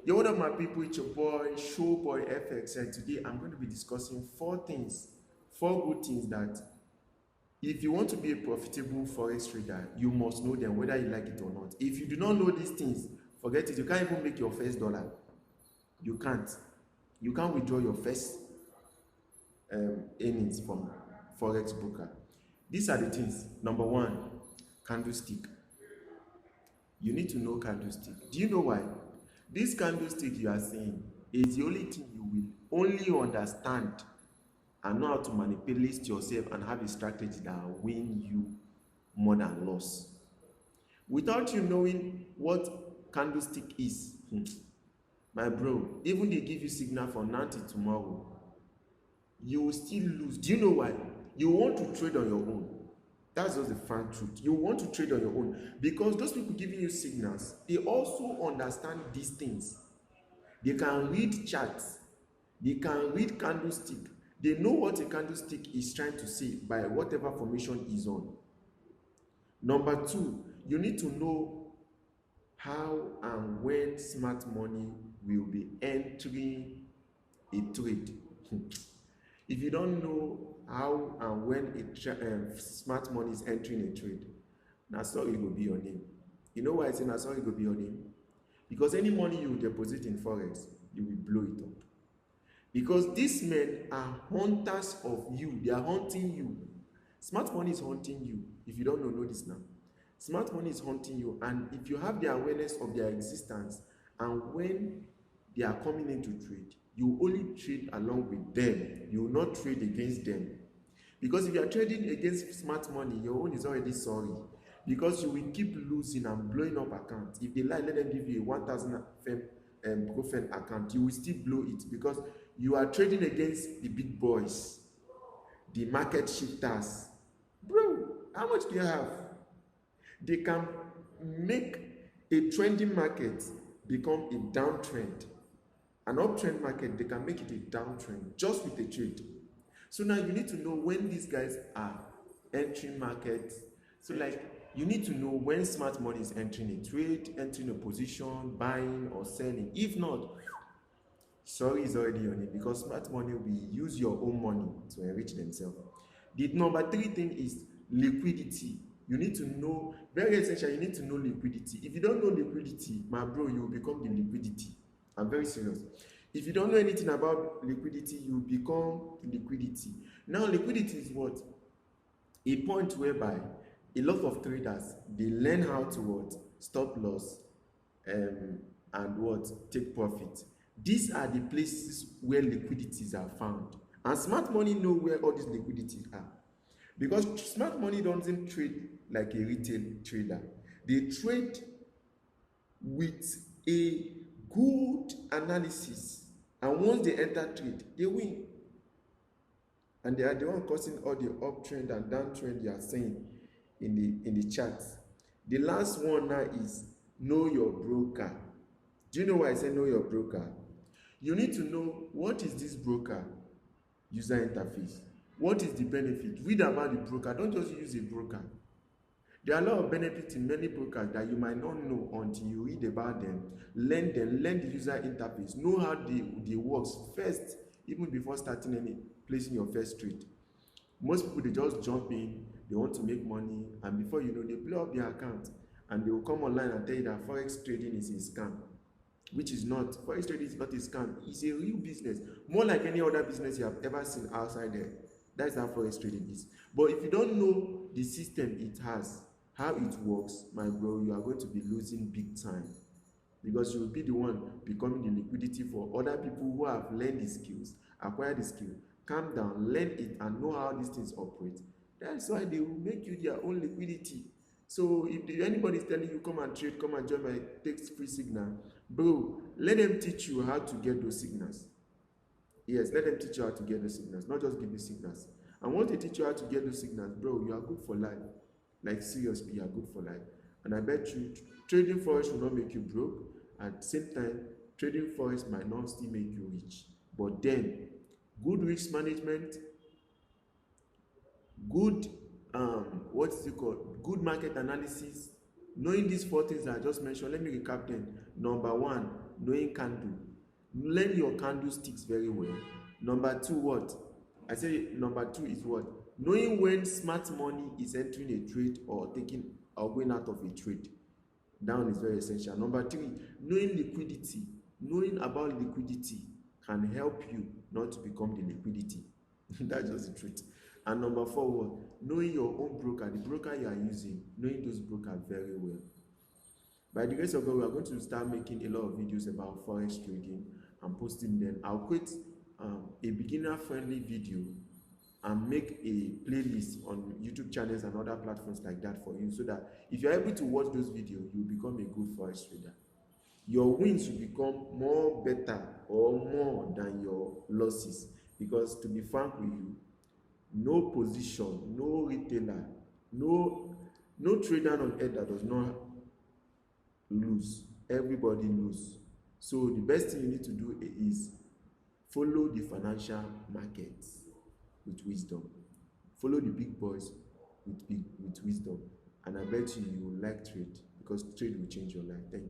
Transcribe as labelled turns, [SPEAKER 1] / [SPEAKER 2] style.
[SPEAKER 1] Yo, what up, my people? It's your boy, Showboy FX, and today I'm going to be discussing four good things that if you want to be a profitable forex trader, you must know them, whether you like it or not. If you do not know these things, forget it. You can't even make your first dollar. You can't. You can't withdraw your first earnings from forex broker. These are the things. Number one, candlestick. You need to know candlestick. Do you know why? This candlestick you are seeing is the only thing you will only understand and know how to manipulate yourself and have a strategy that will win you more than loss. Without you knowing what candlestick is, my bro, even they give you signal from now till tomorrow, you will still lose. Do you know why? You want to trade on your own. That's just the frank truth. You want to trade on your own because those people giving you signals, they also understand these things. They can read charts, they can read candlestick, they know what a candlestick is trying to say by whatever formation is on. Number two, you need to know how and when smart money will be entering a trade. If you don't know how and when smart money is entering a trade, na sorry go be your name. You know why I say na sorry go be your name? Because any money you deposit in forex, you will blow it up. Because these men are hunters of you. They are hunting you. Smart money is hunting you. If you don't know this now. Smart money is hunting you, and if you have the awareness of their existence, and when they are coming into trade, you only trade along with them. You will not trade against them. Because if you are trading against smart money, your own is already sorry. Because you will keep losing and blowing up accounts. If they lie, let them give you a 1,000 profit account. You will still blow it because you are trading against the big boys, the market shifters. Bro, how much do you have? They can make a trending market become a downtrend. An uptrend market, they can make it a downtrend just with a trade. So now you need to know when these guys are entering markets. So like you need to know when smart money is entering a trade, entering a position, buying or selling. If not, sorry is already on it because smart money will use your own money to enrich themselves. The number three thing is liquidity. You need to know, very essential, you need to know liquidity. If you don't know liquidity, my bro, you will become the liquidity. I'm very serious. If you don't know anything about liquidity, you become liquidity. Now, liquidity is what? A point whereby a lot of traders, they learn how to what? Stop loss and what? Take profit. These are the places where liquidities are found. And smart money know where all these liquidities are. Because smart money doesn't trade like a retail trader. They trade with a good analysis, and once they enter trade, they win. And they are the one causing all the uptrend and downtrend you are saying in the charts. The last one now is know your broker. Do you know why I say know your broker? You need to know what is this broker user interface. What is the benefit? Read about the broker. Don't just use a broker. There are a lot of benefits in many brokers that you might not know until you read about them, learn the user interface, know how they works first, even before starting placing your first trade. Most people, they just jump in, they want to make money, and before you know, they blow up their account, and they will come online and tell you that forex trading is a scam, which is not. Forex trading is not a scam. It's a real business, more like any other business you have ever seen outside there. That's how forex trading is. But if you don't know the system it has, how it works, my bro, you are going to be losing big time because you will be the one becoming the liquidity for other people who have learned the skills, acquired the skill. Calm down, learn it, and know how these things operate. That's why they will make you their own liquidity. So if anybody is telling you come and trade, come and join my text free signal, bro, let them teach you how to get those signals. Yes, let them teach you how to get those signals, not just give you signals. And once they teach you how to get those signals, bro, you are good for life. Like seriously, you are good for life. And I bet you trading forex will not make you broke. At the same time, trading forex might not still make you rich. But then, good risk management, good what is it called? Good market analysis. Knowing these four things I just mentioned, let me recap them. Number one, knowing candle. Learn your candlesticks very well. Number two, what? I say number two is what? Knowing when smart money is entering a trade or taking or going out of a trade. That one is very essential. Number three, knowing liquidity. Knowing about liquidity can help you not to become the liquidity. That's just the truth. And number four, what? Knowing your own broker, the broker you are using, knowing those brokers very well. By the grace of God, we are going to start making a lot of videos about forex trading and posting them. I'll create a beginner-friendly video and make a playlist on YouTube channels and other platforms like that for you, so that if you're able to watch those videos, you'll become a good forex trader. Your wins will become more better or more than your losses, because to be frank with you, no position, no retailer, no trader on earth that does not lose. Everybody lose. So the best thing you need to do is follow the financial markets with wisdom. Follow the big boys with wisdom. And I bet you will like trade, because trade will change your life. Thank you.